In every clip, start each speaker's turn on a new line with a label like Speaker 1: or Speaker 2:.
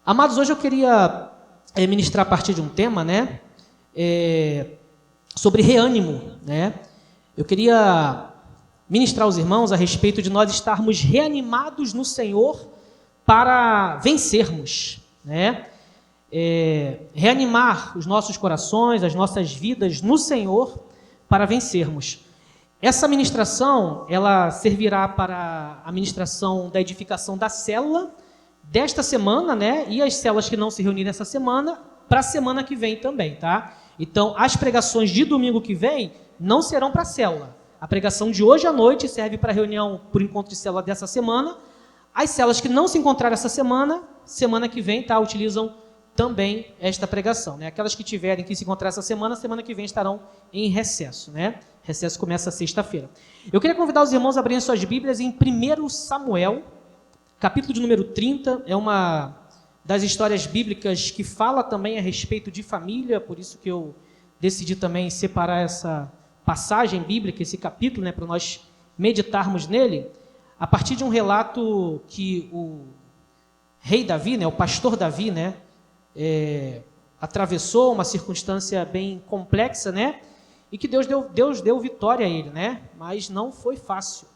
Speaker 1: Amados, hoje eu queria ministrar a partir de um tema, né? Sobre reânimo, né? Eu queria ministrar aos irmãos a respeito de nós estarmos reanimados no Senhor para vencermos, né? Reanimar os nossos corações, as nossas vidas no Senhor para vencermos. Essa ministração, ela servirá para a ministração da edificação da célula desta semana, né? E as células que não se reunirem essa semana, para a semana que vem também, tá? Então, as pregações de domingo que vem não serão para a célula. A pregação de hoje à noite serve para a reunião por encontro de célula dessa semana. As células que não se encontraram essa semana, semana que vem, tá? Utilizam também esta pregação, né? Aquelas que tiverem que se encontrar essa semana que vem estarão em recesso, né? Recesso começa sexta-feira. Eu queria convidar os irmãos a abrirem suas Bíblias em 1 Samuel, capítulo de número 30, é uma das histórias bíblicas que fala também a respeito de família, por isso que eu decidi também separar essa passagem bíblica, esse capítulo, né, para nós meditarmos nele, a partir de um relato que o rei Davi, né, o pastor Davi, né, atravessou uma circunstância bem complexa, né, e que Deus deu vitória a ele, né, mas não foi fácil.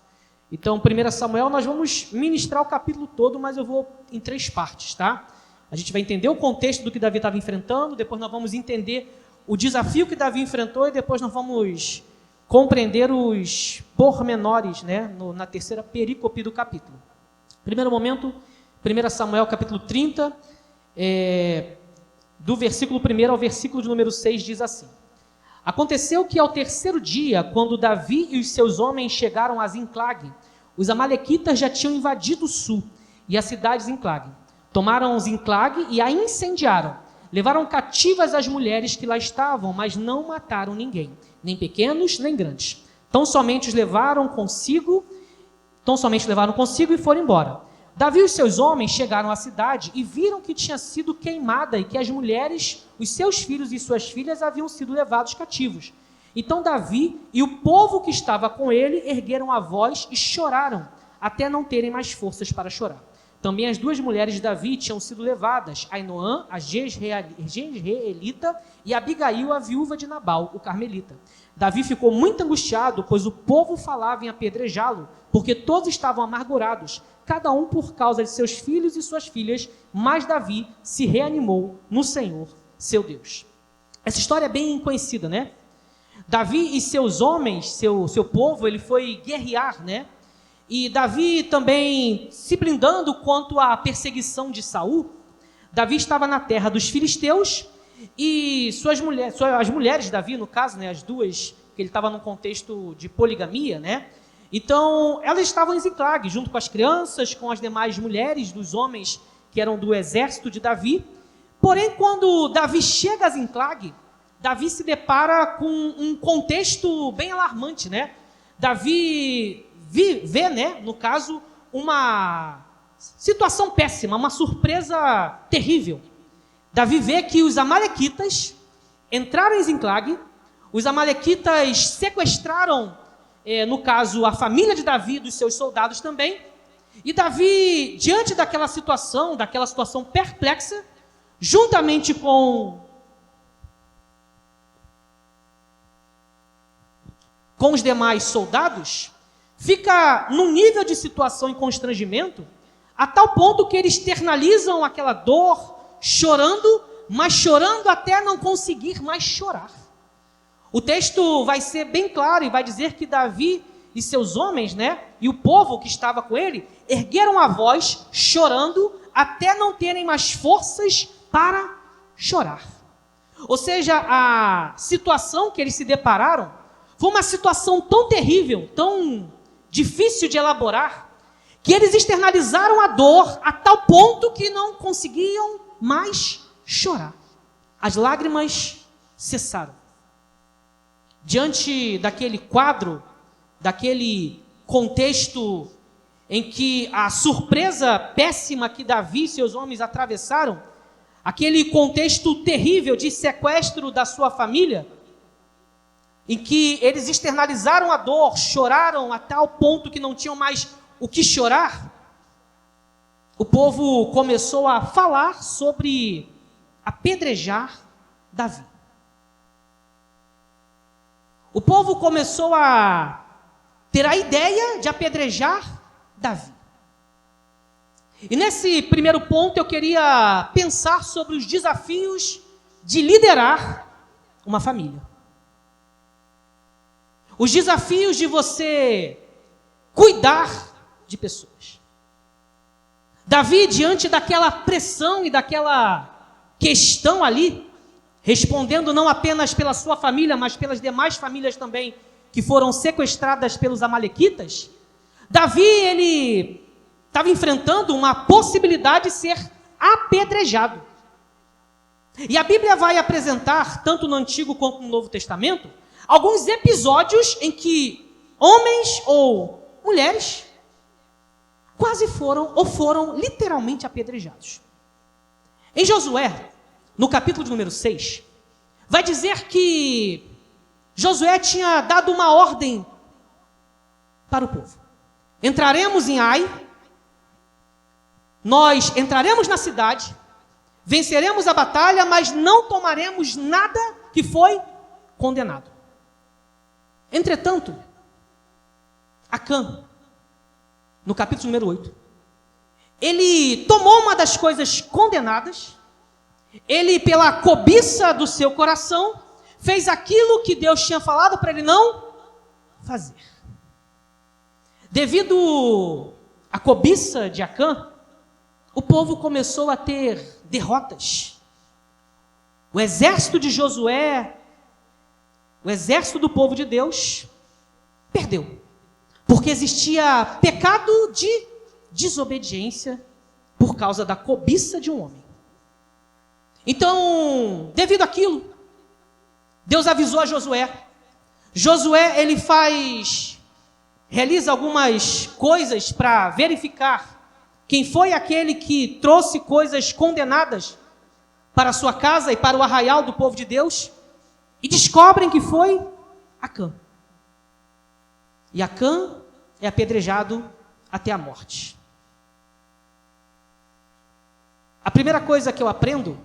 Speaker 1: Então, 1 Samuel, nós vamos ministrar o capítulo todo, mas eu vou em 3 partes, tá? A gente vai entender o contexto do que Davi estava enfrentando, depois nós vamos entender o desafio que Davi enfrentou e depois nós vamos compreender os pormenores, né, na terceira perícope do capítulo. Primeiro momento, 1 Samuel, capítulo 30, do versículo 1 ao versículo de número 6, diz assim: Aconteceu que ao terceiro dia, quando Davi e os seus homens chegaram a Ziclag, os amalequitas já tinham invadido o sul e a cidade de Ziclag. Tomaram Ziclag e a incendiaram. Levaram cativas as mulheres que lá estavam, mas não mataram ninguém, nem pequenos, nem grandes. Tão somente levaram consigo e foram embora. Davi e os seus homens chegaram à cidade e viram que tinha sido queimada e que as mulheres, os seus filhos e suas filhas haviam sido levados cativos. Então Davi e o povo que estava com ele ergueram a voz e choraram, até não terem mais forças para chorar. Também as 2 mulheres de Davi tinham sido levadas, Ainoã, a Jezreelita, e Abigail, a viúva de Nabal, o carmelita. Davi ficou muito angustiado, pois o povo falava em apedrejá-lo, porque todos estavam amargurados, cada um por causa de seus filhos e suas filhas, mas Davi se reanimou no Senhor, seu Deus. Essa história é bem conhecida, né? Davi e seus homens, seu povo, ele foi guerrear, né? E Davi também se blindando quanto à perseguição de Saul. Davi estava na terra dos filisteus e as mulheres de Davi, no caso, né, as 2, que ele estava num contexto de poligamia, né? Então, elas estavam em Ziclag, junto com as crianças, com as demais mulheres dos homens que eram do exército de Davi. Porém, quando Davi chega a Ziclag, Davi se depara com um contexto bem alarmante, né? Davi vê, né, no caso, uma situação péssima, uma surpresa terrível. Davi vê que os amalequitas entraram em Ziclag, os amalequitas sequestraram, no caso, a família de Davi e dos seus soldados também. E Davi, diante daquela situação perplexa, juntamente com os demais soldados, fica num nível de situação e constrangimento, a tal ponto que eles externalizam aquela dor, chorando, mas chorando até não conseguir mais chorar. O texto vai ser bem claro e vai dizer que Davi e seus homens, né, e o povo que estava com ele, ergueram a voz, chorando, até não terem mais forças para chorar. Ou seja, a situação que eles se depararam foi uma situação tão terrível, tão difícil de elaborar, que eles externalizaram a dor a tal ponto que não conseguiam mais chorar. As lágrimas cessaram. Diante daquele quadro, daquele contexto em que a surpresa péssima que Davi e seus homens atravessaram, aquele contexto terrível de sequestro da sua família, em que eles externalizaram a dor, choraram a tal ponto que não tinham mais o que chorar, o povo começou a falar sobre apedrejar Davi. O povo começou a ter a ideia de apedrejar Davi. E nesse primeiro ponto eu queria pensar sobre os desafios de liderar uma família. Os desafios de você cuidar de pessoas. Davi, diante daquela pressão e daquela questão ali, respondendo não apenas pela sua família, mas pelas demais famílias também que foram sequestradas pelos amalequitas, Davi, ele estava enfrentando uma possibilidade de ser apedrejado. E a Bíblia vai apresentar, tanto no Antigo quanto no Novo Testamento, alguns episódios em que homens ou mulheres quase foram ou foram literalmente apedrejados. Em Josué, no capítulo de número 6, vai dizer que Josué tinha dado uma ordem para o povo. Entraremos em Ai, nós entraremos na cidade, venceremos a batalha, mas não tomaremos nada que foi condenado. Entretanto, Acã, no capítulo número 8, ele tomou uma das coisas condenadas, ele, pela cobiça do seu coração, fez aquilo que Deus tinha falado para ele não fazer. Devido à cobiça de Acã, o povo começou a ter derrotas. O exército de Josué, o exército do povo de Deus, perdeu. Porque existia pecado de desobediência por causa da cobiça de um homem. Então, devido àquilo, Deus avisou a Josué. Josué, ele realiza algumas coisas para verificar quem foi aquele que trouxe coisas condenadas para a sua casa e para o arraial do povo de Deus, e descobrem que foi Acã. E Acã é apedrejado até a morte. A primeira coisa que eu aprendo,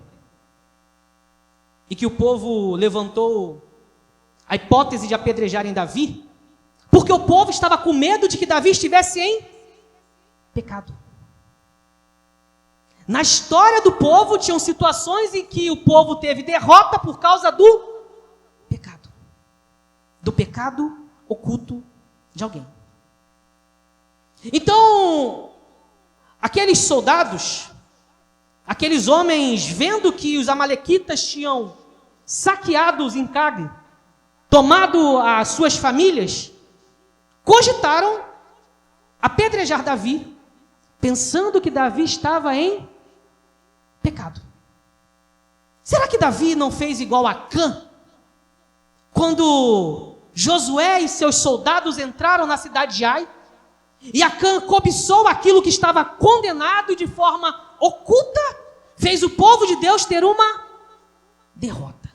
Speaker 1: e que o povo levantou a hipótese de apedrejarem Davi, porque o povo estava com medo de que Davi estivesse em pecado. Na história do povo, tinham situações em que o povo teve derrota por causa do pecado oculto de alguém. Então, aqueles soldados, aqueles homens, vendo que os amalequitas tinham saqueado os Enclave, tomado as suas famílias, cogitaram apedrejar Davi, pensando que Davi estava em pecado. Será que Davi não fez igual a Acã? Quando Josué e seus soldados entraram na cidade de Ai, e Acã cobiçou aquilo que estava condenado e de forma oculta, fez o povo de Deus ter uma derrota.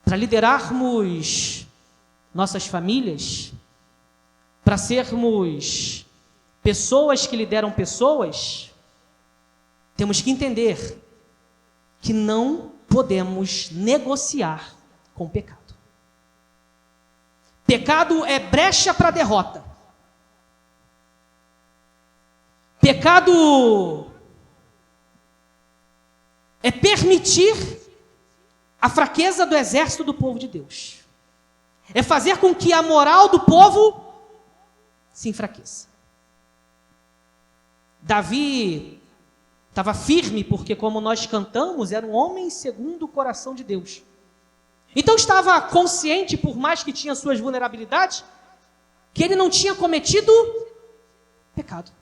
Speaker 1: Para liderarmos nossas famílias, para sermos pessoas que lideram pessoas, temos que entender que não podemos negociar com o pecado. Pecado é brecha para derrota. Pecado é permitir a fraqueza do exército do povo de Deus. É fazer com que a moral do povo se enfraqueça. Davi estava firme porque, como nós cantamos, era um homem segundo o coração de Deus. Então estava consciente, por mais que tinha suas vulnerabilidades, que ele não tinha cometido pecado.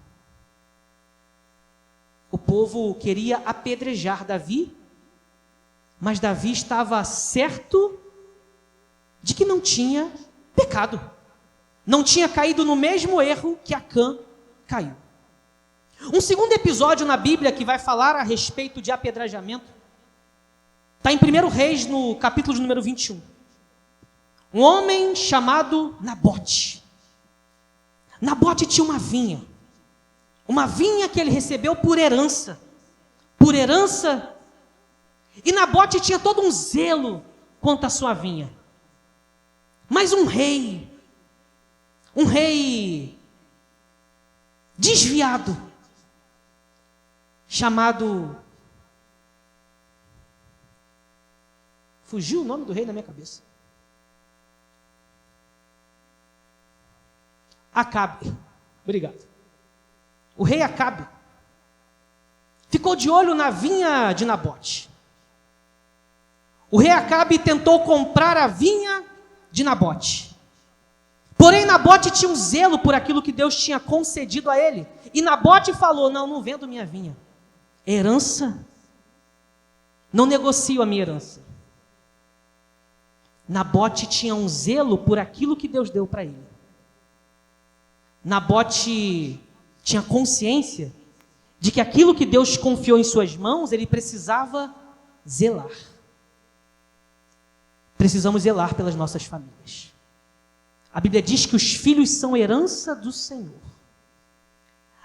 Speaker 1: O povo queria apedrejar Davi, mas Davi estava certo de que não tinha pecado. Não tinha caído no mesmo erro que Acã caiu. Um segundo episódio na Bíblia que vai falar a respeito de apedrejamento está em 1 Reis, no capítulo de número 21. Um homem chamado Nabote. Nabote tinha uma vinha. Uma vinha que ele recebeu por herança. Por herança. E Nabote tinha todo um zelo quanto à sua vinha. Mas um rei desviado, chamado... Fugiu o nome do rei na minha cabeça. Acabe. Obrigado. O rei Acabe ficou de olho na vinha de Nabote. O rei Acabe tentou comprar a vinha de Nabote. Porém, Nabote tinha um zelo por aquilo que Deus tinha concedido a ele. E Nabote falou: não vendo minha vinha. Herança? Não negocio a minha herança. Nabote tinha um zelo por aquilo que Deus deu para ele. Nabote tinha consciência de que aquilo que Deus confiou em suas mãos, ele precisava zelar. Precisamos zelar pelas nossas famílias. A Bíblia diz que os filhos são herança do Senhor.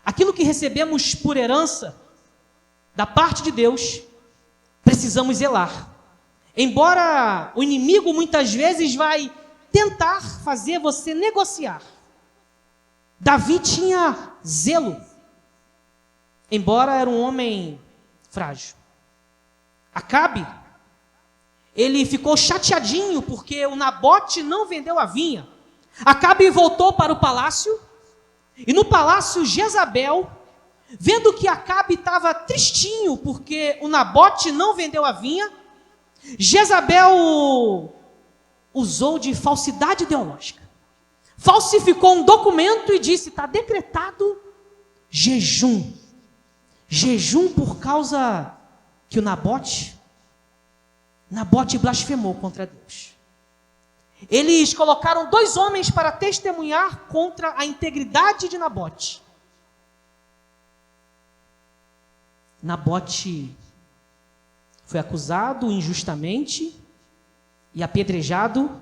Speaker 1: Aquilo que recebemos por herança da parte de Deus, precisamos zelar. Embora o inimigo muitas vezes vai tentar fazer você negociar. Davi tinha zelo, embora era um homem frágil. Acabe, ele ficou chateadinho porque o Nabote não vendeu a vinha. Acabe voltou para o palácio, e no palácio Jezabel, vendo que Acabe estava tristinho porque o Nabote não vendeu a vinha, Jezabel usou de falsidade ideológica. Falsificou um documento e disse: está decretado jejum. Jejum por causa que o Nabote blasfemou contra Deus. Eles colocaram 2 homens para testemunhar contra a integridade de Nabote. Nabote foi acusado injustamente e apedrejado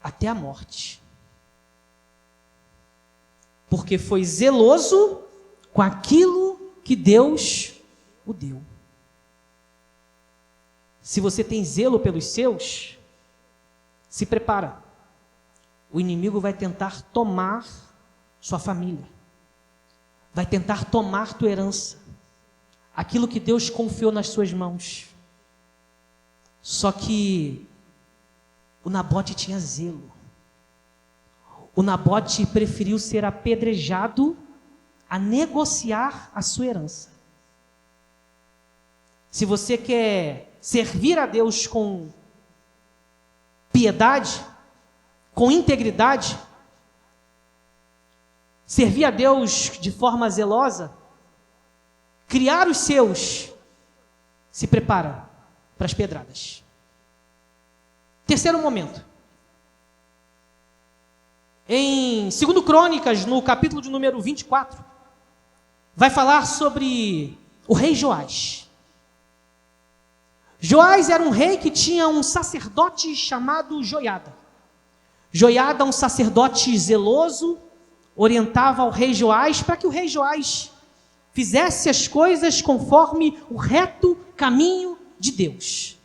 Speaker 1: até a morte. Porque foi zeloso com aquilo que Deus o deu. Se você tem zelo pelos seus, se prepara. O inimigo vai tentar tomar sua família. Vai tentar tomar tua herança. Aquilo que Deus confiou nas suas mãos. Só que o Nabote tinha zelo. O Nabote preferiu ser apedrejado a negociar a sua herança. Se você quer servir a Deus com piedade, com integridade, servir a Deus de forma zelosa, criar os seus, se prepara para as pedradas. Terceiro momento. Em 2 Crônicas, no capítulo de número 24, vai falar sobre o rei Joás. Joás era um rei que tinha um sacerdote chamado Joiada. Joiada, um sacerdote zeloso, orientava ao rei Joás para que o rei Joás fizesse as coisas conforme o reto caminho de Deus.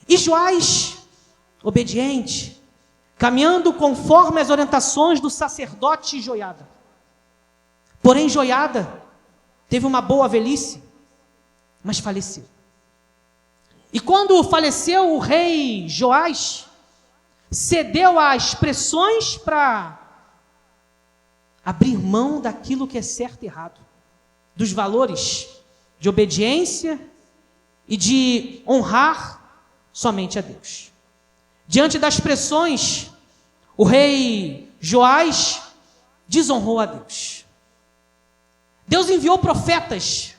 Speaker 1: E Joás, obediente, caminhando conforme as orientações do sacerdote Joiada. Porém, Joiada teve uma boa velhice, mas faleceu. E quando faleceu o rei Joás, cedeu às pressões para abrir mão daquilo que é certo e errado, dos valores de obediência e de honrar somente a Deus. Diante das pressões, o rei Joás desonrou a Deus. Deus enviou profetas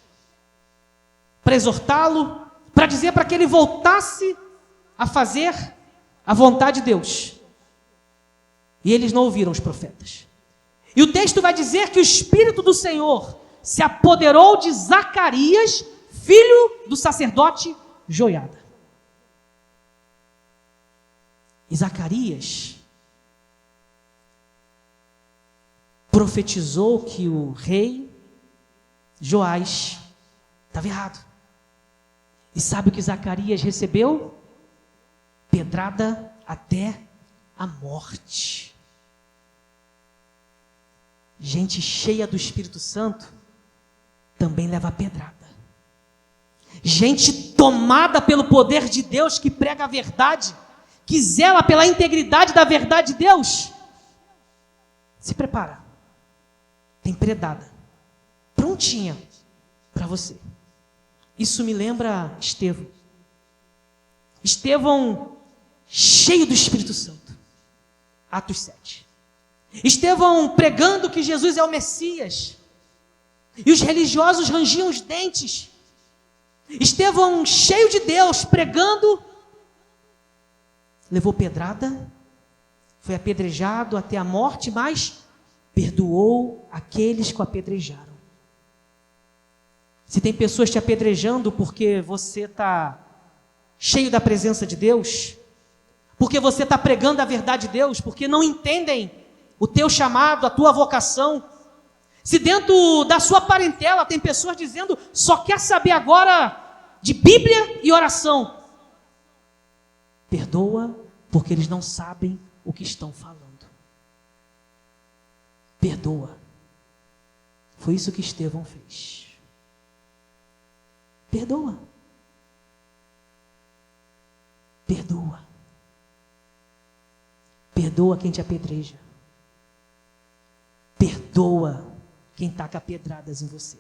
Speaker 1: para exortá-lo, para dizer para que ele voltasse a fazer a vontade de Deus. E eles não ouviram os profetas. E o texto vai dizer que o Espírito do Senhor se apoderou de Zacarias, filho do sacerdote Joiada. E Zacarias profetizou que o rei Joás estava errado. E sabe o que Zacarias recebeu? Pedrada até a morte. Gente cheia do Espírito Santo também leva pedrada. Gente tomada pelo poder de Deus, que prega a verdade, que zela pela integridade da verdade de Deus, se prepara. Tem pedrada prontinha para você. Isso me lembra Estevão. Estevão cheio do Espírito Santo. Atos 7. Estevão pregando que Jesus é o Messias. E os religiosos rangiam os dentes. Estevão cheio de Deus, pregando. Levou pedrada. Foi apedrejado até a morte, mas perdoou aqueles que o apedrejaram. Se tem pessoas te apedrejando porque você está cheio da presença de Deus, porque você está pregando a verdade de Deus, porque não entendem o teu chamado, a tua vocação. Se dentro da sua parentela tem pessoas dizendo, só quer saber agora de Bíblia e oração. Perdoa, porque eles não sabem o que estão falando. Perdoa. Foi isso que Estevão fez. Perdoa. Perdoa. Perdoa quem te apedreja. Perdoa quem taca pedradas em você.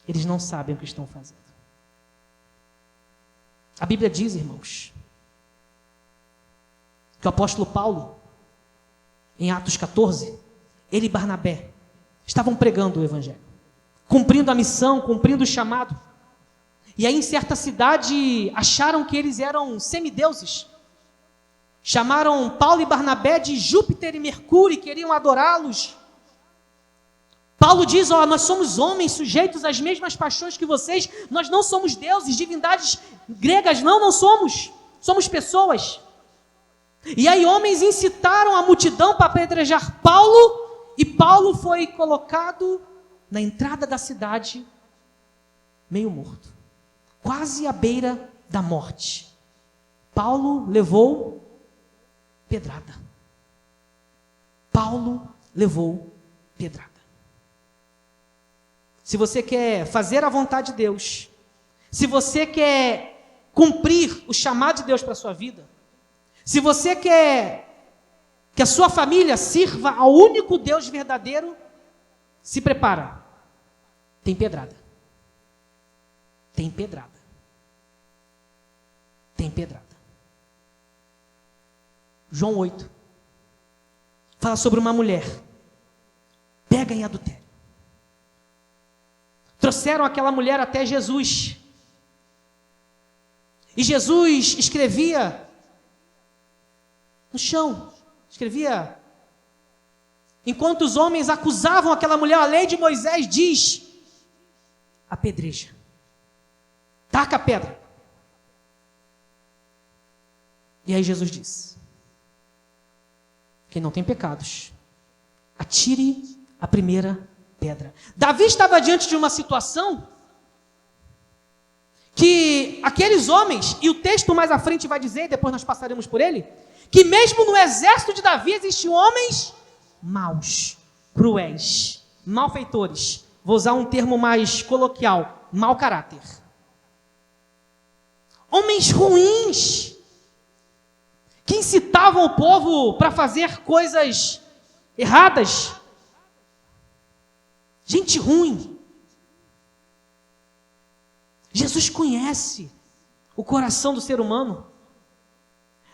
Speaker 1: Eles não sabem o que estão fazendo. A Bíblia diz, irmãos, que o apóstolo Paulo, em Atos 14, ele e Barnabé estavam pregando o Evangelho, cumprindo a missão, cumprindo o chamado. E aí em certa cidade acharam que eles eram semideuses. Chamaram Paulo e Barnabé de Júpiter e Mercúrio e queriam adorá-los. Paulo diz, nós somos homens sujeitos às mesmas paixões que vocês, nós não somos deuses, divindades gregas, não somos, somos pessoas. E aí homens incitaram a multidão para apedrejar Paulo, e Paulo foi colocado na entrada da cidade, meio morto, quase à beira da morte. Paulo levou pedrada. Paulo levou pedrada. Se você quer fazer a vontade de Deus, se você quer cumprir o chamado de Deus para a sua vida, se você quer que a sua família sirva ao único Deus verdadeiro, se prepara. Tem pedrada. Tem pedrada. Tem pedrada. João 8 fala sobre uma mulher pega em adultério. Trouxeram aquela mulher até Jesus. E Jesus escrevia no chão. Escrevia. Enquanto os homens acusavam aquela mulher, a lei de Moisés diz: apedreja. Taca a pedra. E aí Jesus disse: quem não tem pecados, atire a primeira pedra. Davi estava diante de uma situação que aqueles homens, e o texto mais à frente vai dizer, depois nós passaremos por ele, que mesmo no exército de Davi existiam homens maus, cruéis, malfeitores. Vou usar um termo mais coloquial, mau caráter. Homens ruins, que incitavam o povo para fazer coisas erradas. Gente ruim. Jesus conhece o coração do ser humano.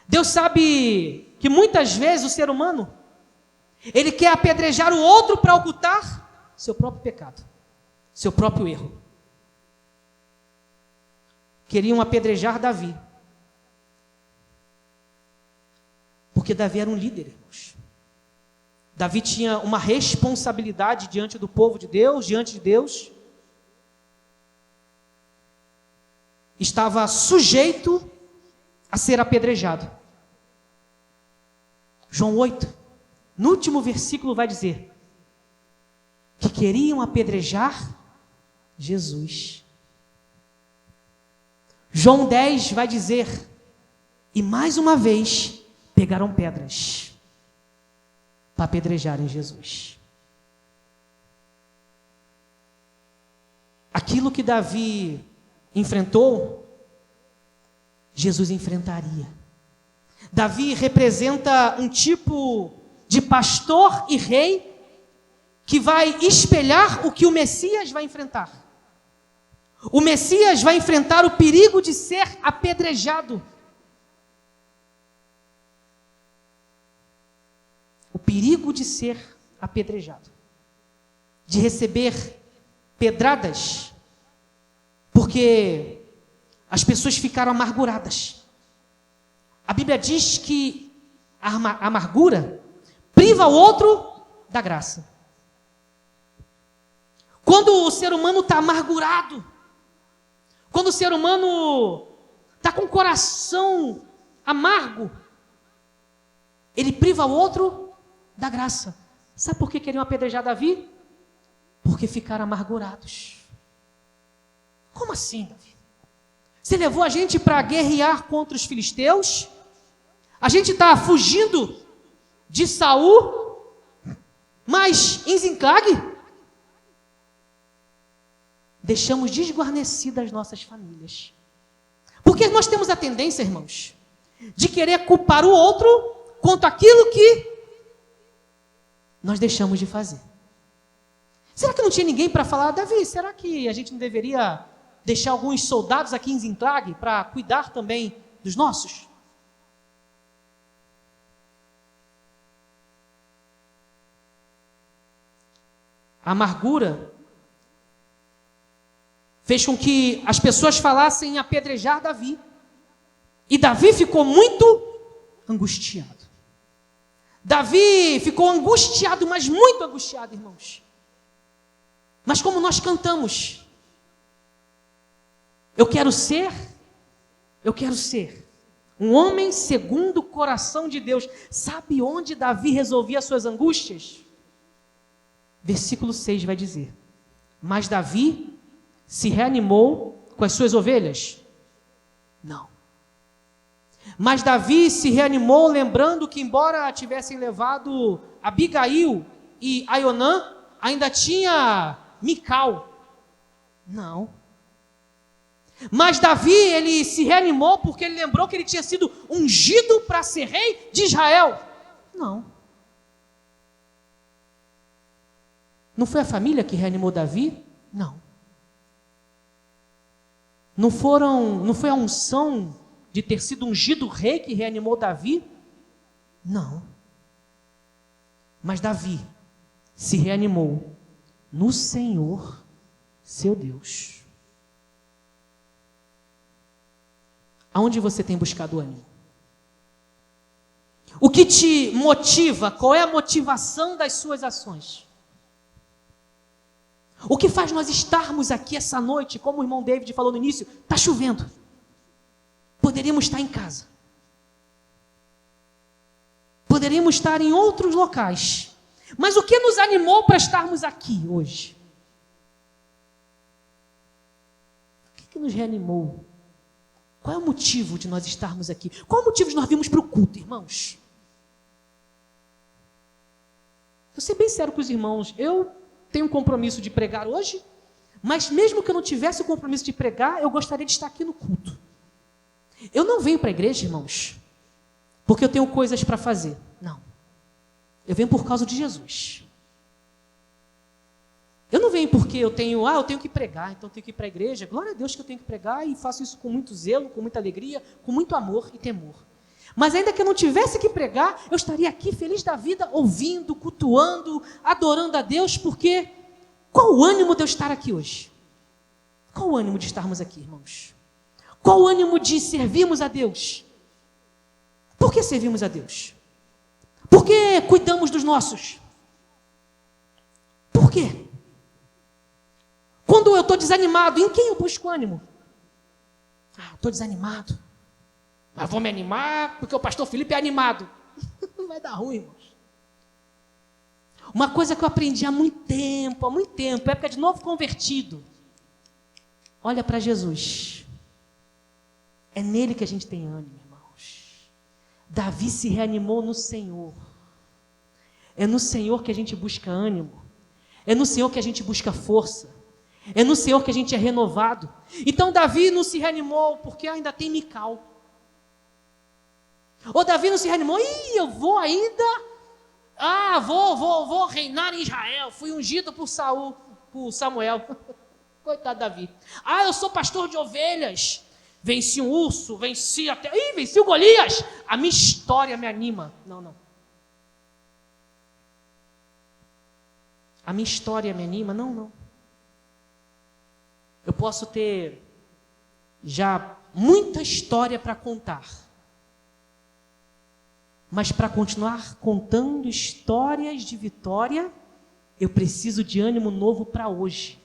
Speaker 1: Deus sabe que muitas vezes o ser humano, ele quer apedrejar o outro para ocultar seu próprio pecado, seu próprio erro. Queriam apedrejar Davi, porque Davi era um líder, irmãos. Davi tinha uma responsabilidade diante do povo de Deus, diante de Deus. Estava sujeito a ser apedrejado. João 8, no último versículo vai dizer: o queriam apedrejar Jesus. João 10 vai dizer: e mais uma vez pegaram pedras para apedrejarem Jesus. Aquilo que Davi enfrentou, Jesus enfrentaria. Davi representa um tipo de pastor e rei que vai espelhar o que o Messias vai enfrentar. O Messias vai enfrentar o perigo de ser apedrejado. O perigo de ser apedrejado. De receber pedradas, porque as pessoas ficaram amarguradas. A Bíblia diz que a amargura priva o outro da graça. Quando o ser humano está amargurado, quando o ser humano está com o coração amargo, ele priva o outro da graça. Sabe por que queriam apedrejar Davi? Porque ficaram amargurados. Como assim, Davi? Você levou a gente para guerrear contra os filisteus? A gente está fugindo de Saul, mas em Ziclague deixamos desguarnecidas as nossas famílias. Porque nós temos a tendência, irmãos, de querer culpar o outro quanto aquilo que nós deixamos de fazer. Será que não tinha ninguém para falar: Davi, será que a gente não deveria deixar alguns soldados aqui em Ziclague para cuidar também dos nossos? A amargura fez com que as pessoas falassem em apedrejar Davi. E Davi ficou muito angustiado. Davi ficou angustiado, mas muito angustiado, irmãos. Mas como nós cantamos, eu quero ser um homem segundo o coração de Deus. Sabe onde Davi resolvia as suas angústias? Versículo 6 vai dizer: mas Davi se reanimou com as suas ovelhas? Não. Mas Davi se reanimou lembrando que, embora tivessem levado Abigail e Aionã, ainda tinha Mical. Não. Mas Davi, ele se reanimou porque ele lembrou que ele tinha sido ungido para ser rei de Israel. Não. Não foi a família que reanimou Davi? Não. Não foi a unção de ter sido ungido rei que reanimou Davi? Não. Mas Davi se reanimou no Senhor, seu Deus. Aonde você tem buscado ânimo? O que te motiva? Qual é a motivação das suas ações? O que faz nós estarmos aqui essa noite, como o irmão David falou no início, está chovendo. Poderíamos estar em casa. Poderíamos estar em outros locais. Mas o que nos animou para estarmos aqui hoje? O que nos reanimou? Qual é o motivo de nós estarmos aqui? Qual é o motivo de nós virmos para o culto, irmãos? Vou ser bem sério com os irmãos. Eu tenho um compromisso de pregar hoje, mas mesmo que eu não tivesse o compromisso de pregar, eu gostaria de estar aqui no culto. Eu não venho para a igreja, irmãos, porque eu tenho coisas para fazer. Não. Eu venho por causa de Jesus. Eu não venho porque eu tenho que pregar, então eu tenho que ir para a igreja. Glória a Deus que eu tenho que pregar e faço isso com muito zelo, com muita alegria, com muito amor e temor. Mas ainda que eu não tivesse que pregar, eu estaria aqui feliz da vida, ouvindo, cultuando, adorando a Deus, porque qual o ânimo de eu estar aqui hoje? Qual o ânimo de estarmos aqui, irmãos? Qual o ânimo de servirmos a Deus? Por que servimos a Deus? Por que cuidamos dos nossos? Por quê? Quando eu estou desanimado, em quem eu busco ânimo? Estou desanimado. Mas vou me animar porque o pastor Felipe é animado. Não vai dar ruim, irmãos. Uma coisa que eu aprendi há muito tempo, época de novo convertido. Olha para Jesus. É nele que a gente tem ânimo, irmãos. Davi se reanimou no Senhor. É no Senhor que a gente busca ânimo. É no Senhor que a gente busca força. É no Senhor que a gente é renovado. Então Davi não se reanimou porque ainda tem Mical. Ou Davi não se reanimou, eu vou ainda, vou reinar em Israel, fui ungido por Samuel. Coitado de Davi. Eu sou pastor de ovelhas, venci um urso, venci o Golias. A minha história me anima. Não. A minha história me anima? Não. Eu posso ter já muita história para contar. Mas para continuar contando histórias de vitória, eu preciso de ânimo novo para hoje.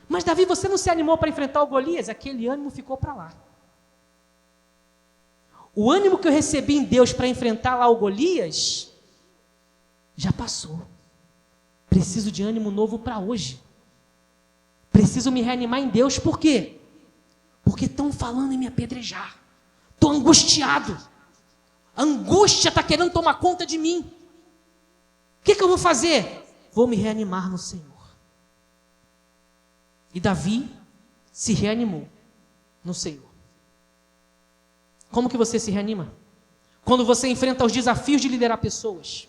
Speaker 1: Mas Davi, você não se animou para enfrentar o Golias? Aquele ânimo ficou para lá. O ânimo que eu recebi em Deus para enfrentar lá o Golias, já passou. Preciso de ânimo novo para hoje. Preciso me reanimar em Deus, por quê? Porque estão falando em me apedrejar. Estou angustiado. A angústia está querendo tomar conta de mim. O que eu vou fazer? Vou me reanimar no Senhor. E Davi se reanimou no Senhor. Como que você se reanima? Quando você enfrenta os desafios de liderar pessoas.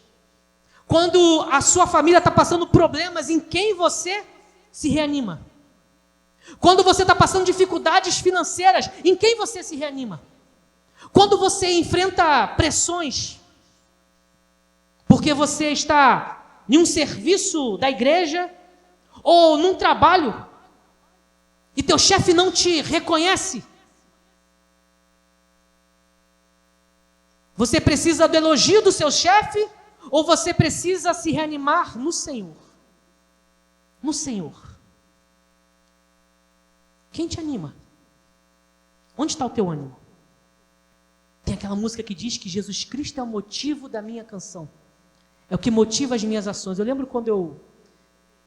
Speaker 1: Quando a sua família está passando problemas, em quem você se reanima? Quando você está passando dificuldades financeiras, em quem você se reanima? Quando você enfrenta pressões, porque você está em um serviço da igreja, ou num trabalho, e teu chefe não te reconhece, você precisa do elogio do seu chefe, ou você precisa se reanimar no Senhor? No Senhor. Quem te anima? Onde está o teu ânimo? Tem aquela música que diz que Jesus Cristo é o motivo da minha canção. É o que motiva as minhas ações. Eu lembro quando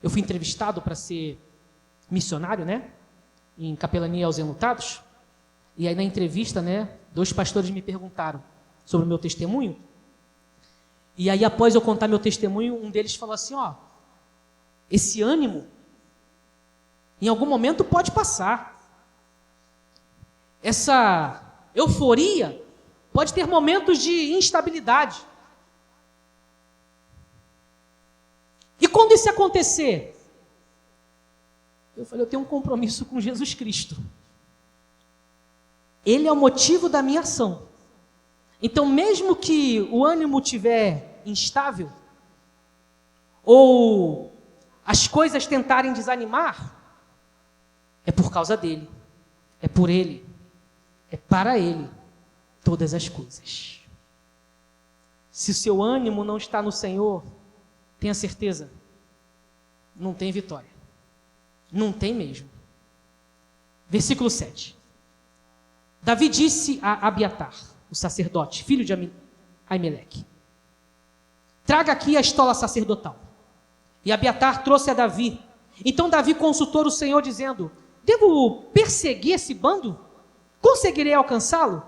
Speaker 1: eu fui entrevistado para ser missionário, né? Em capelania aos enlutados. E aí na entrevista, né? 2 pastores me perguntaram sobre o meu testemunho. E aí após eu contar meu testemunho, um deles falou assim, esse ânimo, em algum momento pode passar. Essa euforia pode ter momentos de instabilidade. E quando isso acontecer? Eu falei, eu tenho um compromisso com Jesus Cristo. Ele é o motivo da minha ação. Então, mesmo que o ânimo estiver instável, ou as coisas tentarem desanimar, é por causa dele, é por ele, é para ele todas as coisas. Se o seu ânimo não está no Senhor, tenha certeza, não tem vitória. Não tem mesmo. Versículo 7. Davi disse a Abiatar, o sacerdote, filho de Aimeleque: traga aqui a estola sacerdotal. E Abiatar trouxe a Davi. Então Davi consultou o Senhor, dizendo: devo perseguir esse bando? Conseguirei alcançá-lo?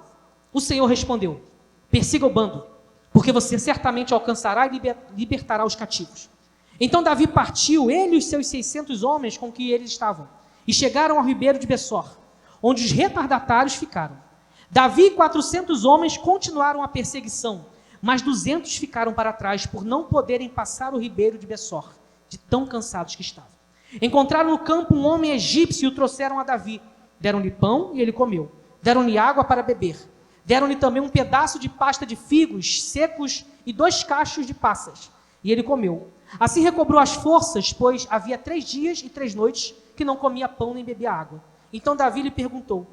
Speaker 1: O Senhor respondeu: persiga o bando, porque você certamente alcançará e libertará os cativos. Então Davi partiu, ele e os seus 600 homens com que eles estavam, e chegaram ao ribeiro de Bessor, onde os retardatários ficaram. Davi e 400 homens continuaram a perseguição, mas 200 ficaram para trás, por não poderem passar o ribeiro de Bessor, de tão cansados que estavam. Encontraram no campo um homem egípcio e o trouxeram a Davi. Deram-lhe pão e ele comeu. Deram-lhe água para beber. Deram-lhe também um pedaço de pasta de figos secos e 2 cachos de passas. E ele comeu. Assim recobrou as forças, pois havia 3 dias e 3 noites que não comia pão nem bebia água. Então Davi lhe perguntou: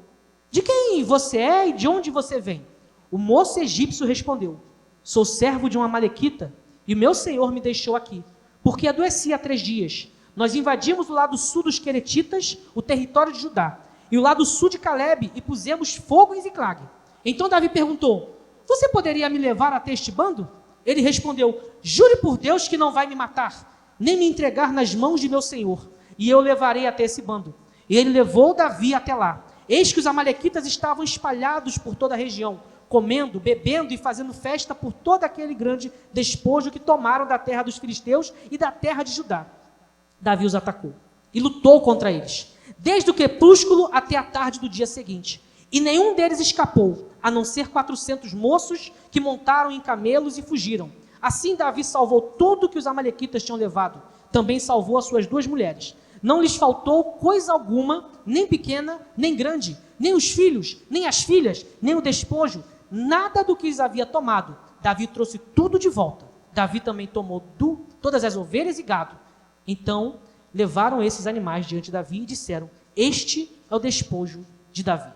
Speaker 1: de quem você é e de onde você vem? O moço egípcio respondeu: sou servo de uma amalequita, e o meu senhor me deixou aqui, porque adoeci há 3 dias. Nós invadimos o lado sul dos Queretitas, o território de Judá, e o lado sul de Calebe, e pusemos fogo em Ziclague. Então Davi perguntou: você poderia me levar até este bando? Ele respondeu: jure por Deus que não vai me matar, nem me entregar nas mãos de meu senhor, e eu levarei até esse bando. E ele levou Davi até lá. Eis que os amalequitas estavam espalhados por toda a região, comendo, bebendo e fazendo festa por todo aquele grande despojo que tomaram da terra dos filisteus e da terra de Judá. Davi os atacou e lutou contra eles, desde o crepúsculo até a tarde do dia seguinte. E nenhum deles escapou, a não ser 400 moços que montaram em camelos e fugiram. Assim Davi salvou tudo que os amalequitas tinham levado. Também salvou as suas 2 mulheres. Não lhes faltou coisa alguma, nem pequena, nem grande, nem os filhos, nem as filhas, nem o despojo, nada do que lhes havia tomado. Davi trouxe tudo de volta. Davi também tomou todas as ovelhas e gado. Então levaram esses animais diante de Davi e disseram: este é o despojo de Davi.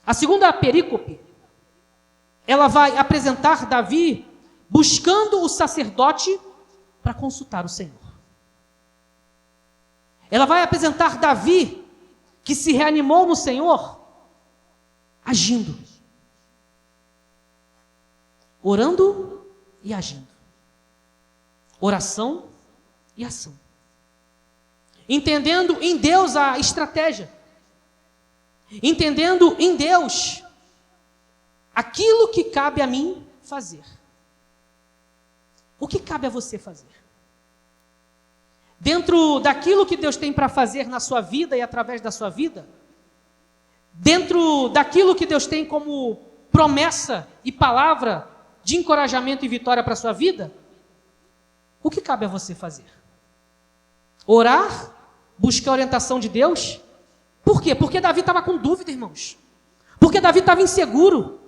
Speaker 1: A segunda perícope, ela vai apresentar Davi buscando o sacerdote para consultar o Senhor. Ela vai apresentar Davi, que se reanimou no Senhor, agindo. Orando e agindo. Oração e ação. Entendendo em Deus a estratégia. Entendendo em Deus aquilo que cabe a mim fazer. O que cabe a você fazer? Dentro daquilo que Deus tem para fazer na sua vida e através da sua vida, dentro daquilo que Deus tem como promessa e palavra de encorajamento e vitória para a sua vida, o que cabe a você fazer? Orar? Buscar a orientação de Deus? Por quê? Porque Davi estava com dúvida, irmãos. Porque Davi estava inseguro.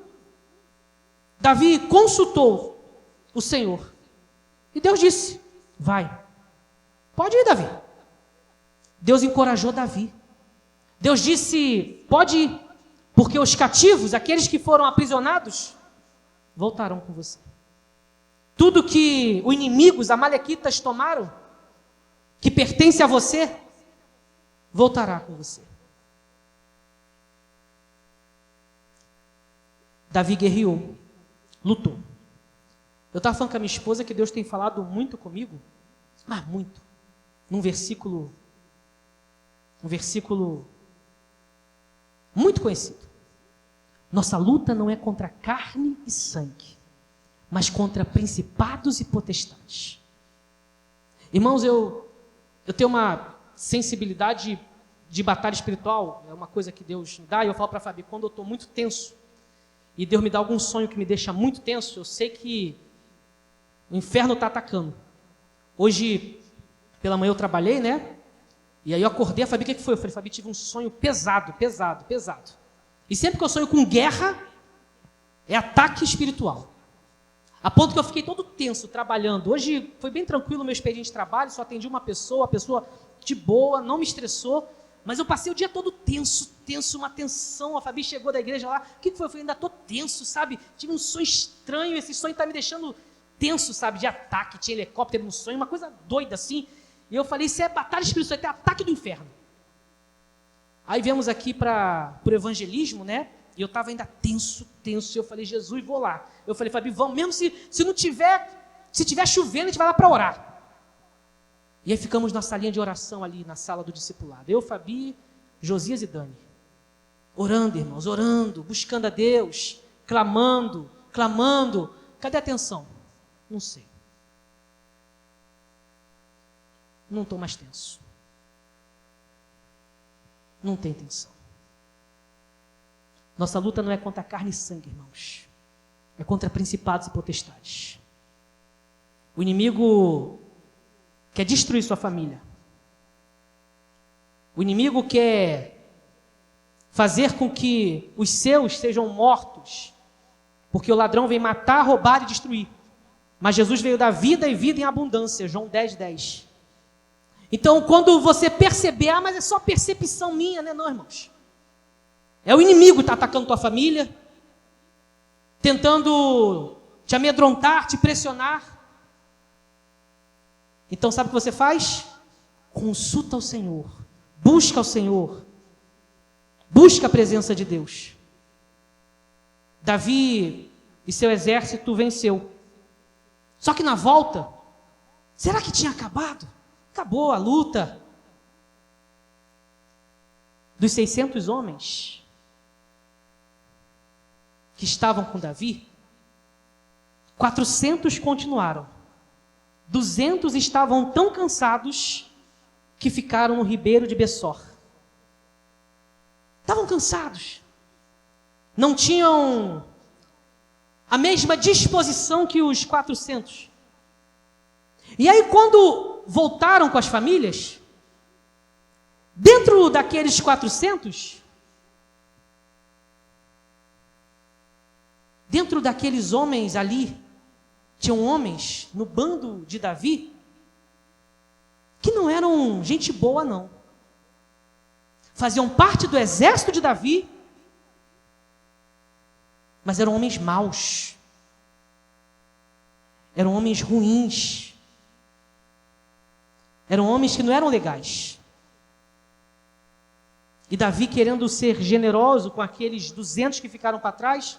Speaker 1: Davi consultou o Senhor. E Deus disse: vai. Pode ir, Davi. Deus encorajou Davi. Deus disse: pode ir, porque os cativos, aqueles que foram aprisionados, voltarão com você. Tudo que o inimigo, os amalequitas tomaram, que pertence a você, voltará com você. Davi guerreou, lutou. Eu estava falando com a minha esposa que Deus tem falado muito comigo, mas muito. Num versículo muito conhecido. Nossa luta não é contra carne e sangue, mas contra principados e potestades. Irmãos, eu tenho uma sensibilidade de batalha espiritual, é uma coisa que Deus me dá, e eu falo para a Fabi, quando eu estou muito tenso, e Deus me dá algum sonho que me deixa muito tenso, eu sei que o inferno está atacando. Hoje, pela manhã eu trabalhei, né? E aí eu acordei, a Fabi, o que foi? Eu falei: Fabi, tive um sonho pesado. E sempre que eu sonho com guerra, é ataque espiritual. A ponto que eu fiquei todo tenso, trabalhando. Hoje foi bem tranquilo o meu expediente de trabalho, só atendi uma pessoa, a pessoa de boa, não me estressou. Mas eu passei o dia todo tenso, uma tensão. A Fabi chegou da igreja lá, o que foi? Eu falei: ainda estou tenso, sabe? Tive um sonho estranho, esse sonho está me deixando tenso, sabe? De ataque, tinha helicóptero no sonho, uma coisa doida assim. E eu falei: isso é batalha espiritual, isso é ataque do inferno. Aí viemos aqui para o evangelismo, né? E eu estava ainda tenso. E eu falei: Jesus, vou lá. Eu falei: Fabi, vamos, mesmo se não tiver, se tiver chovendo, a gente vai lá para orar. E aí ficamos na salinha de oração ali, na sala do discipulado. Eu, Fabi, Josias e Dani. Orando, irmãos, orando, buscando a Deus, clamando. Cadê a atenção? Não sei. Não estou mais tenso. Não tem tensão. Nossa luta não é contra carne e sangue, irmãos. É contra principados e potestades. O inimigo quer destruir sua família. O inimigo quer fazer com que os seus sejam mortos, porque o ladrão vem matar, roubar e destruir. Mas Jesus veio dar vida e vida em abundância, João 10:10. Então, quando você perceber, mas é só percepção minha, né? Não, irmãos. É o inimigo que está atacando tua família, tentando te amedrontar, te pressionar. Então, sabe o que você faz? Consulta ao Senhor, busca ao Senhor, busca a presença de Deus. Davi e seu exército venceu. Só que na volta, será que tinha acabado? Acabou a luta. Dos 600 homens que estavam com Davi, 400 continuaram. 200 estavam tão cansados que ficaram no ribeiro de Bessor. Estavam cansados. Não tinham a mesma disposição que os 400. E aí, quando voltaram com as famílias, dentro daqueles 400, dentro daqueles homens ali, tinham homens no bando de Davi que não eram gente boa, não. Faziam parte do exército de Davi, mas eram homens maus. Eram homens ruins. Eram homens que não eram legais. E Davi, querendo ser generoso com aqueles 200 que ficaram para trás,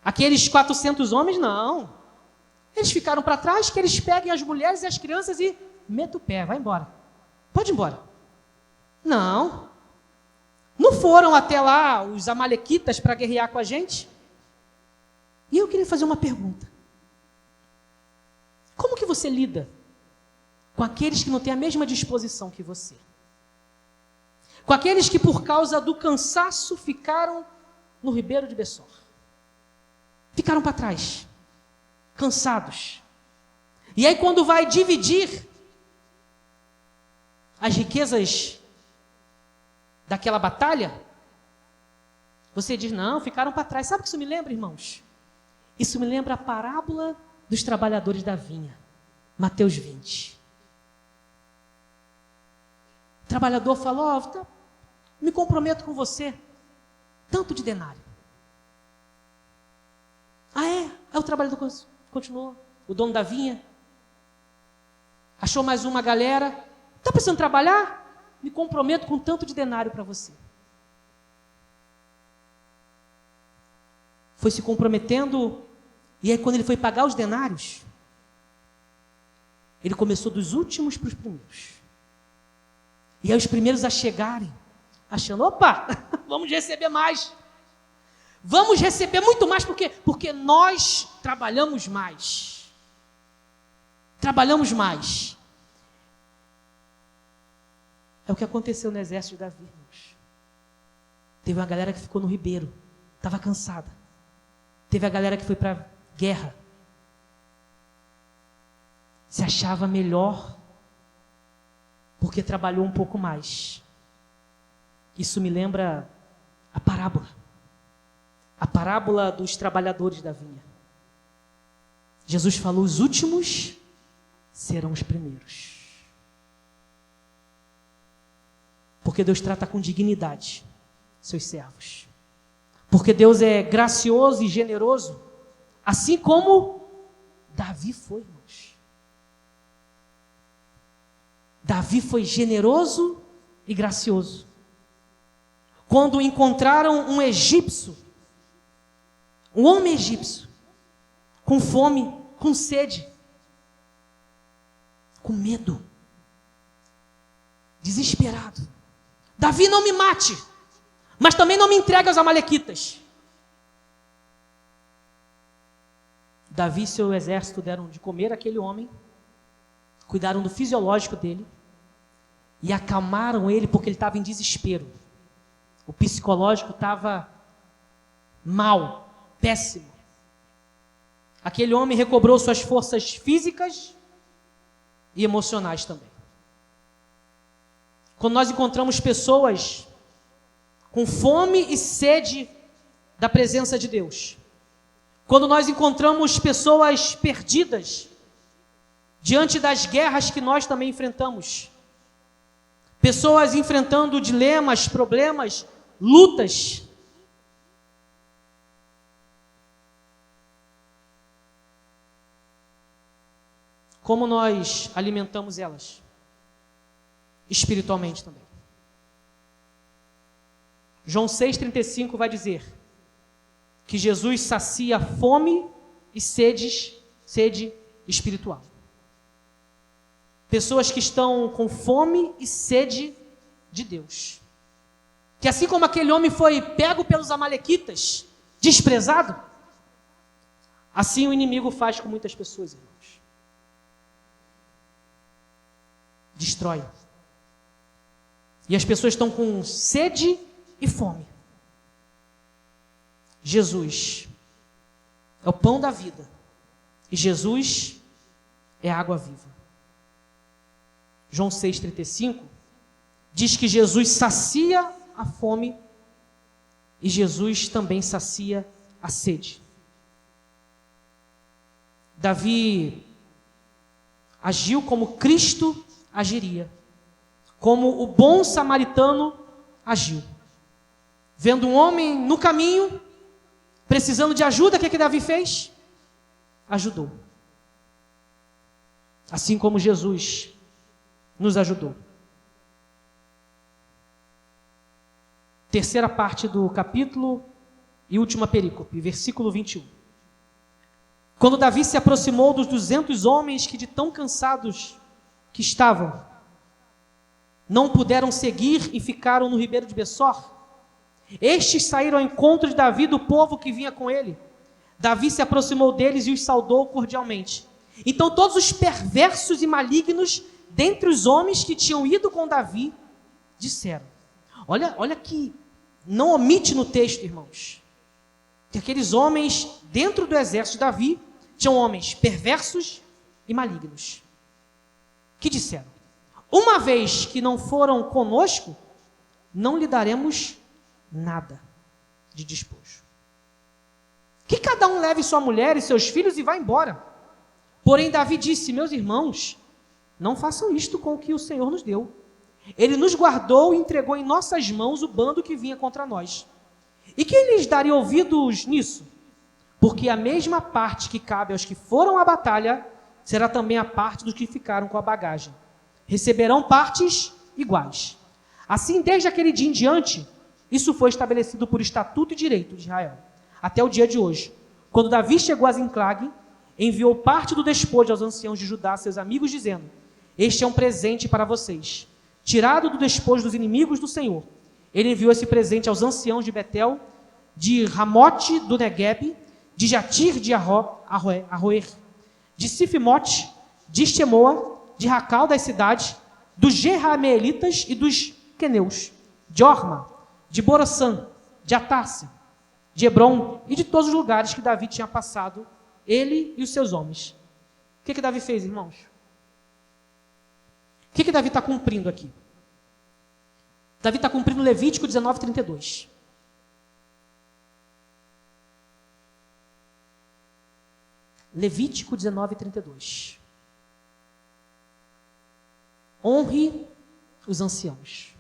Speaker 1: aqueles 400 homens, não. Eles ficaram para trás, que eles peguem as mulheres e as crianças e metam o pé, vai embora. Pode ir embora. Não. Não foram até lá os amalequitas para guerrear com a gente? E eu queria fazer uma pergunta. Como que você lida com aqueles que não têm a mesma disposição que você? Com aqueles que por causa do cansaço ficaram no ribeiro de Bessor? Ficaram para trás, cansados. E aí quando vai dividir as riquezas daquela batalha, você diz, não, ficaram para trás. Sabe o que isso me lembra, irmãos? Isso me lembra a parábola dos trabalhadores da vinha, Mateus 20. O trabalhador falou, me comprometo com você, tanto de denário. Ah, é? Aí o trabalhador continuou, o dono da vinha, achou mais uma galera, está precisando trabalhar? Me comprometo com tanto de denário para você. Foi se comprometendo, e aí quando ele foi pagar os denários, ele começou dos últimos para os primeiros. E aí os primeiros a chegarem, achando, opa, vamos receber mais. Vamos receber muito mais, porque nós trabalhamos mais. Trabalhamos mais. É o que aconteceu no exército de Davi, irmãos. Teve uma galera que ficou no ribeiro, estava cansada. Teve a galera que foi para a guerra. Se achava melhor, porque trabalhou um pouco mais. Isso me lembra a parábola dos trabalhadores da vinha. Jesus falou, os últimos serão os primeiros. Porque Deus trata com dignidade seus servos. Porque Deus é gracioso e generoso, assim como Davi foi, irmãos. Davi foi generoso e gracioso. Quando encontraram um egípcio, um homem egípcio, com fome, com sede, com medo, desesperado. Davi, não me mate, mas também não me entregue aos amalequitas. Davi e seu exército deram de comer aquele homem, cuidaram do fisiológico dele e acalmaram ele porque ele estava em desespero. O psicológico estava mal, péssimo. Aquele homem recobrou suas forças físicas e emocionais também. Quando nós encontramos pessoas com fome e sede da presença de Deus, quando nós encontramos pessoas perdidas diante das guerras que nós também enfrentamos, pessoas enfrentando dilemas, problemas, lutas, como nós alimentamos elas? Espiritualmente também. João 6,35 vai dizer que Jesus sacia fome e sedes sede espiritual. Pessoas que estão com fome e sede de Deus. Que assim como aquele homem foi pego pelos amalequitas, desprezado, assim o inimigo faz com muitas pessoas, irmãos. Destrói. E as pessoas estão com sede e fome. Jesus é o pão da vida. E Jesus é a água viva. João 6,35 diz que Jesus sacia a fome e Jesus também sacia a sede. Davi agiu como Cristo agiria, como o bom samaritano agiu. Vendo um homem no caminho, precisando de ajuda, o que Davi fez? Ajudou. Assim como Jesus nos ajudou. Terceira parte do capítulo e última perícope, versículo 21. Quando Davi se aproximou dos 200 homens que de tão cansados que estavam, não puderam seguir e ficaram no ribeiro de Bessor, estes saíram ao encontro de Davi do povo que vinha com ele. Davi se aproximou deles e os saudou cordialmente. Então todos os perversos e malignos dentre os homens que tinham ido com Davi, disseram. Olha que não omite no texto, irmãos, que aqueles homens dentro do exército de Davi tinham homens perversos e malignos, que disseram: uma vez que não foram conosco, não lhe daremos nada de despojo. Que cada um leve sua mulher e seus filhos e vá embora. Porém Davi disse: meus irmãos, não façam isto com o que o Senhor nos deu. Ele nos guardou e entregou em nossas mãos o bando que vinha contra nós. E quem lhes daria ouvidos nisso? Porque a mesma parte que cabe aos que foram à batalha, será também a parte dos que ficaram com a bagagem. Receberão partes iguais. Assim, desde aquele dia em diante, isso foi estabelecido por estatuto e direito de Israel, até o dia de hoje. Quando Davi chegou a Ziclague, enviou parte do despojo aos anciãos de Judá, seus amigos, dizendo: este é um presente para vocês, tirado do despojo dos inimigos do Senhor. Ele enviou esse presente aos anciãos de Betel, de Ramote do Negueb, de Jatir de Arroer, de Sifimote, de Estemoa, de Racal das cidades, dos Jerrameelitas e dos Queneus, de Orma, de Borossã, de Atácia, de Hebron e de todos os lugares que Davi tinha passado, ele e os seus homens. O que Davi fez, irmãos? O que Davi está cumprindo aqui? Davi está cumprindo Levítico 19:32. Levítico 19:32. Honre os anciãos.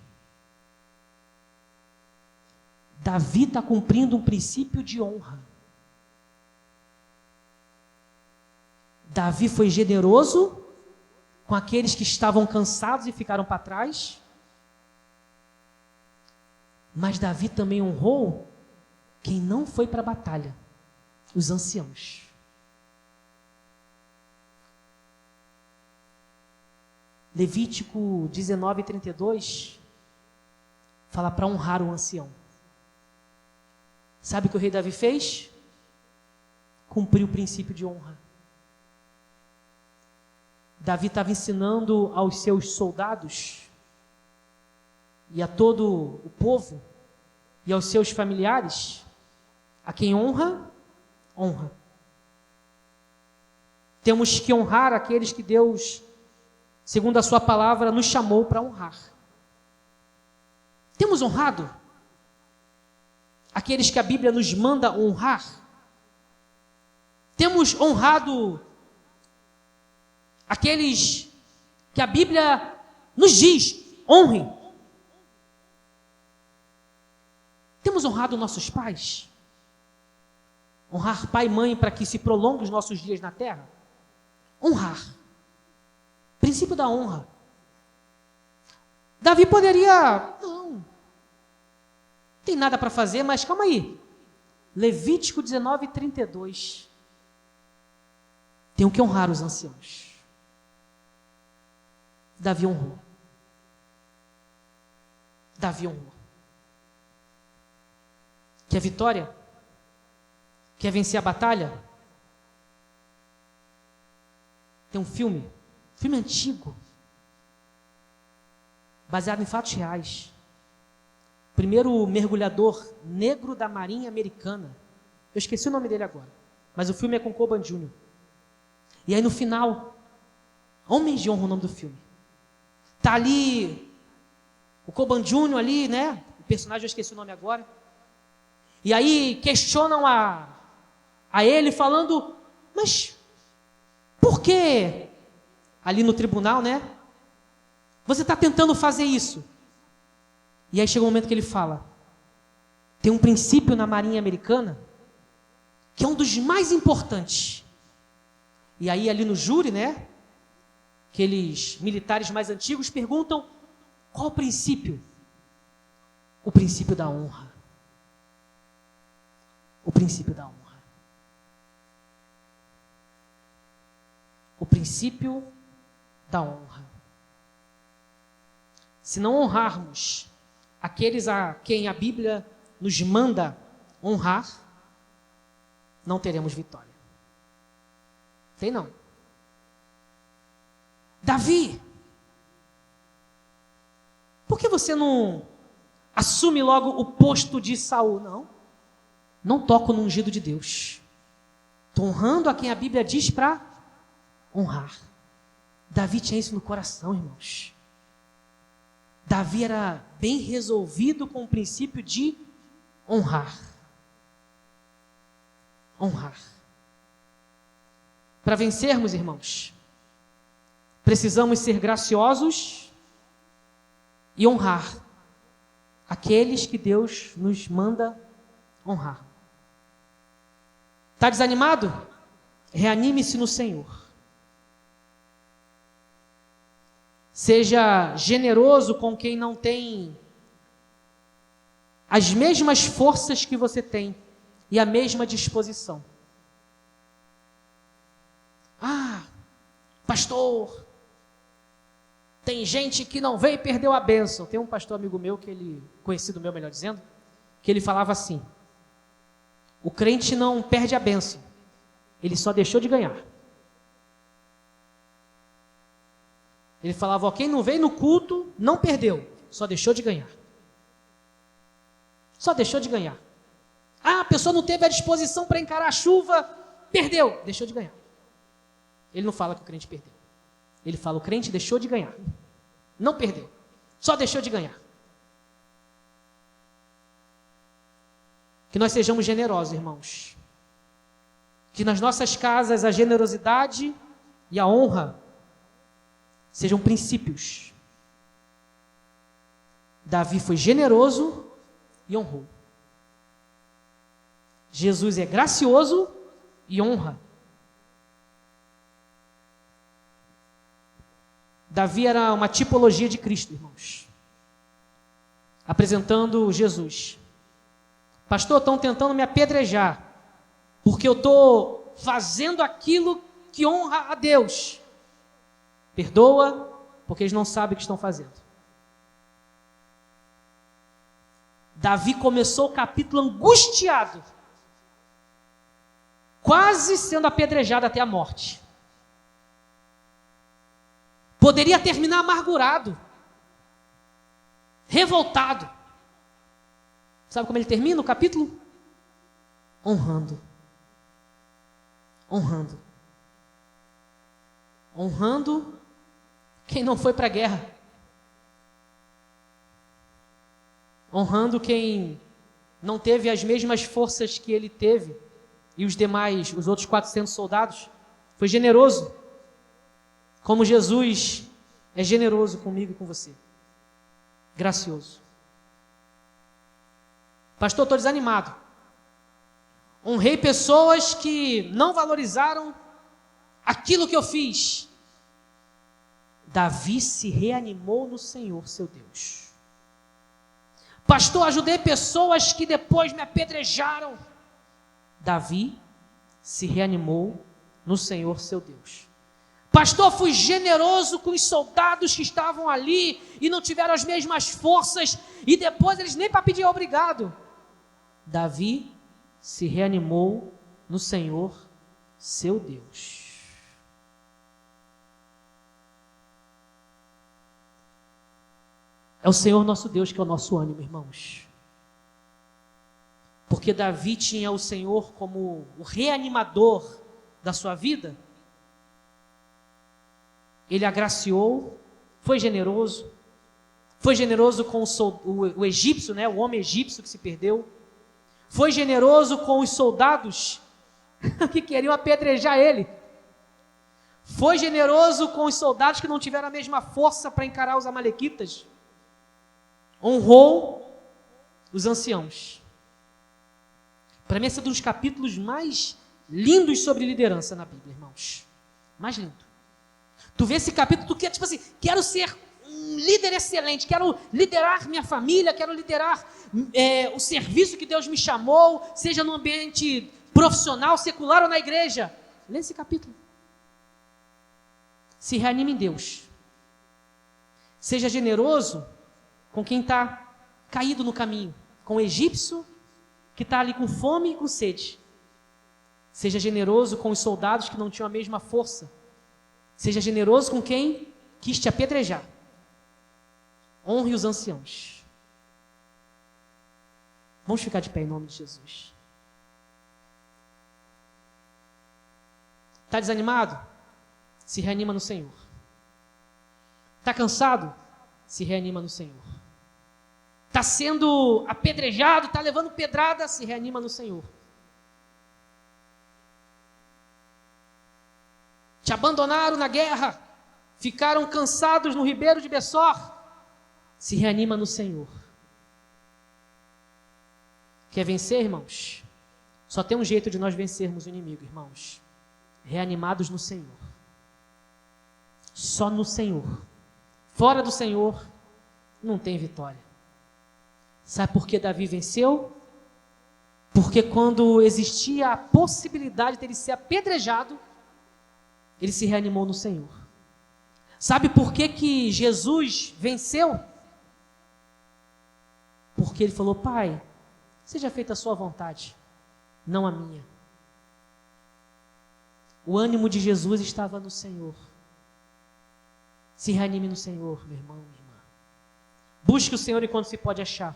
Speaker 1: Davi está cumprindo um princípio de honra. Davi foi generoso com aqueles que estavam cansados e ficaram para trás. Mas Davi também honrou quem não foi para a batalha, os anciãos. Levítico 19:32 fala para honrar o ancião. Sabe o que o rei Davi fez? Cumpriu o princípio de honra. Davi estava ensinando aos seus soldados e a todo o povo e aos seus familiares: a quem honra, honra. Temos que honrar aqueles que Deus, segundo a sua palavra, nos chamou para honrar. Temos honrado aqueles que a Bíblia nos manda honrar? Temos honrado aqueles que a Bíblia nos diz: honrem? Temos honrado nossos pais? Honrar pai e mãe para que se prolongue os nossos dias na terra? Honrar. Princípio da honra. Davi poderia, não tem nada para fazer, mas calma aí. Levítico 19:32. Tenho que honrar os anciãos. Davi honrou. Davi honrou. Quer vitória? Quer vencer a batalha? Tem um filme antigo, baseado em fatos reais. Primeiro mergulhador negro da Marinha Americana. Eu esqueci o nome dele agora, mas o filme é com Coban Jr. E aí no final, Homens de Honra, o nome do filme. Tá ali o Coban Jr. ali, né? O personagem eu esqueci o nome agora. E aí questionam a ele falando, mas por que ali no tribunal, né? Você está tentando fazer isso. E aí chega um momento que ele fala, tem um princípio na Marinha Americana que é um dos mais importantes. E aí ali no júri, né? Aqueles militares mais antigos perguntam, qual o princípio? O princípio da honra. O princípio da honra. O princípio da honra. Se não honrarmos aqueles a quem a Bíblia nos manda honrar, não teremos vitória. Tem não. Davi, por que você não assume logo o posto de Saul? Não toco no ungido de Deus. Estou honrando a quem a Bíblia diz para honrar. Davi tinha isso no coração, irmãos. Davi era bem resolvido com o princípio de honrar. Honrar. Para vencermos, irmãos, precisamos ser graciosos e honrar aqueles que Deus nos manda honrar. Está desanimado? Reanime-se no Senhor. Seja generoso com quem não tem as mesmas forças que você tem e a mesma disposição. Pastor, tem gente que não veio e perdeu a bênção. Tem um pastor amigo meu, conhecido meu, melhor dizendo, que ele falava assim, o crente não perde a bênção, ele só deixou de ganhar. Ele falava, quem não veio no culto, não perdeu, só deixou de ganhar. Só deixou de ganhar. A pessoa não teve a disposição para encarar a chuva, perdeu, deixou de ganhar. Ele não fala que o crente perdeu. Ele fala, o crente deixou de ganhar. Não perdeu, só deixou de ganhar. Que nós sejamos generosos, irmãos. Que nas nossas casas a generosidade e a honra sejam princípios. Davi foi generoso e honrou. Jesus é gracioso e honra. Davi era uma tipologia de Cristo, irmãos. Apresentando Jesus. Pastor, estão tentando me apedrejar, porque eu estou fazendo aquilo que honra a Deus. Perdoa, porque eles não sabem o que estão fazendo. Davi começou o capítulo angustiado, quase sendo apedrejado até a morte. Poderia terminar amargurado, revoltado. Sabe como ele termina o capítulo? Honrando. Honrando. Honrando quem não foi para a guerra. Honrando quem não teve as mesmas forças que ele teve e os outros 400 soldados. Foi generoso. Como Jesus é generoso comigo e com você. Gracioso. Pastor, estou desanimado. Honrei pessoas que não valorizaram aquilo que eu fiz. Davi se reanimou no Senhor, seu Deus. Pastor, ajudei pessoas que depois me apedrejaram. Davi se reanimou no Senhor seu Deus. Pastor, fui generoso com os soldados que estavam ali e não tiveram as mesmas forças, e depois eles nem para pedir obrigado. Davi se reanimou no Senhor seu Deus. É o Senhor nosso Deus que é o nosso ânimo, irmãos. Porque Davi tinha o Senhor como o reanimador da sua vida. Ele agraciou, foi generoso com o egípcio, né, o homem egípcio que se perdeu. Foi generoso com os soldados que queriam apedrejar ele. Foi generoso com os soldados que não tiveram a mesma força para encarar os amalequitas. Honrou os anciãos. Para mim, esse é um dos capítulos mais lindos sobre liderança na Bíblia, irmãos. Mais lindo. Tu vê esse capítulo, tu quer, tipo assim, quero ser um líder excelente, quero liderar minha família, quero liderar o serviço que Deus me chamou, seja no ambiente profissional, secular ou na igreja. Lê esse capítulo. Se reanime em Deus. Seja generoso com quem está caído no caminho, com o egípcio que está ali com fome e com sede. Seja generoso com os soldados que não tinham a mesma força. Seja generoso com quem quis te apedrejar. Honre os anciãos. Vamos ficar de pé em nome de Jesus. Está desanimado? Se reanima no Senhor. Está cansado? Se reanima no Senhor. Está sendo apedrejado, está levando pedrada? Se reanima no Senhor. Te abandonaram na guerra, ficaram cansados no ribeiro de Bessor, se reanima no Senhor. Quer vencer, irmãos? Só tem um jeito de nós vencermos o inimigo, irmãos. Reanimados no Senhor. Só no Senhor. Fora do Senhor, não tem vitória. Sabe por que Davi venceu? Porque quando existia a possibilidade dele ser apedrejado, ele se reanimou no Senhor. Sabe por que Jesus venceu? Porque ele falou: Pai, seja feita a sua vontade, não a minha. O ânimo de Jesus estava no Senhor. Se reanime no Senhor, meu irmão, minha irmã. Busque o Senhor enquanto se pode achar.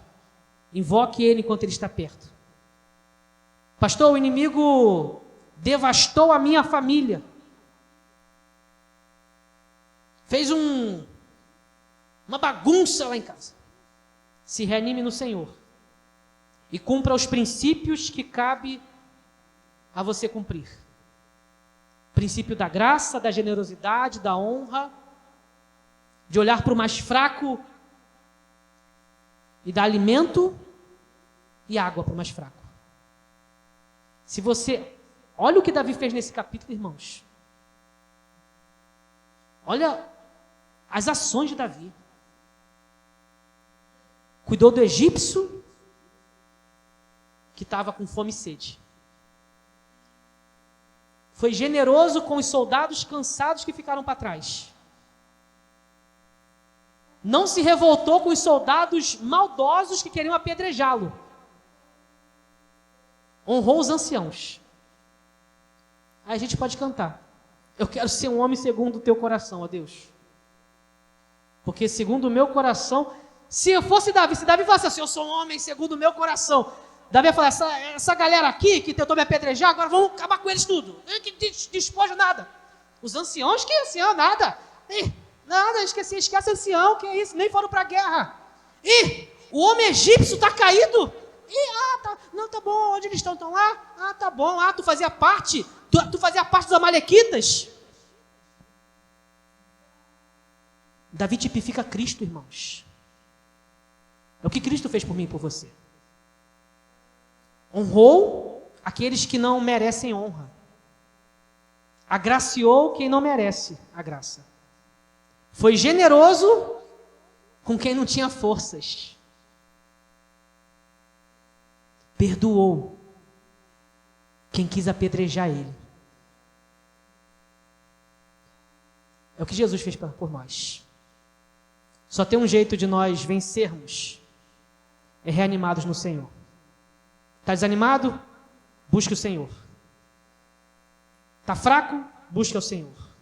Speaker 1: Invoque Ele enquanto Ele está perto. Pastor, o inimigo devastou a minha família. Fez uma bagunça lá em casa. Se reanime no Senhor. E cumpra os princípios que cabe a você cumprir. Princípio da graça, da generosidade, da honra, de olhar para o mais fraco e dar alimento e água para o mais fraco. Se você... Olha o que Davi fez nesse capítulo, irmãos. Olha as ações de Davi. Cuidou do egípcio que estava com fome e sede. Foi generoso com os soldados cansados que ficaram para trás. Não se revoltou com os soldados maldosos que queriam apedrejá-lo. Honrou os anciãos. Aí a gente pode cantar: eu quero ser um homem segundo o teu coração, ó Deus. Porque segundo o meu coração, se eu fosse Davi, se Davi falasse assim: eu sou um homem segundo o meu coração, Davi ia falar: essa galera aqui que tentou me apedrejar, agora vamos acabar com eles tudo. Que despojo nada. Os anciãos, que ancião, nada. Nada, esquece ancião, que é isso, nem foram para a guerra. O homem egípcio está caído. Tá, não, tá bom, onde eles estão? Estão lá? Tá bom, tu fazia parte, tu fazia parte dos amalequitas. Davi tipifica Cristo, irmãos. É o que Cristo fez por mim e por você. Honrou aqueles que não merecem honra. Agraciou quem não merece a graça. Foi generoso com quem não tinha forças. Perdoou quem quis apedrejar ele. É o que Jesus fez por nós. Só tem um jeito de nós vencermos, é reanimados no Senhor. Está desanimado? Busque o Senhor. Está fraco? Busque o Senhor.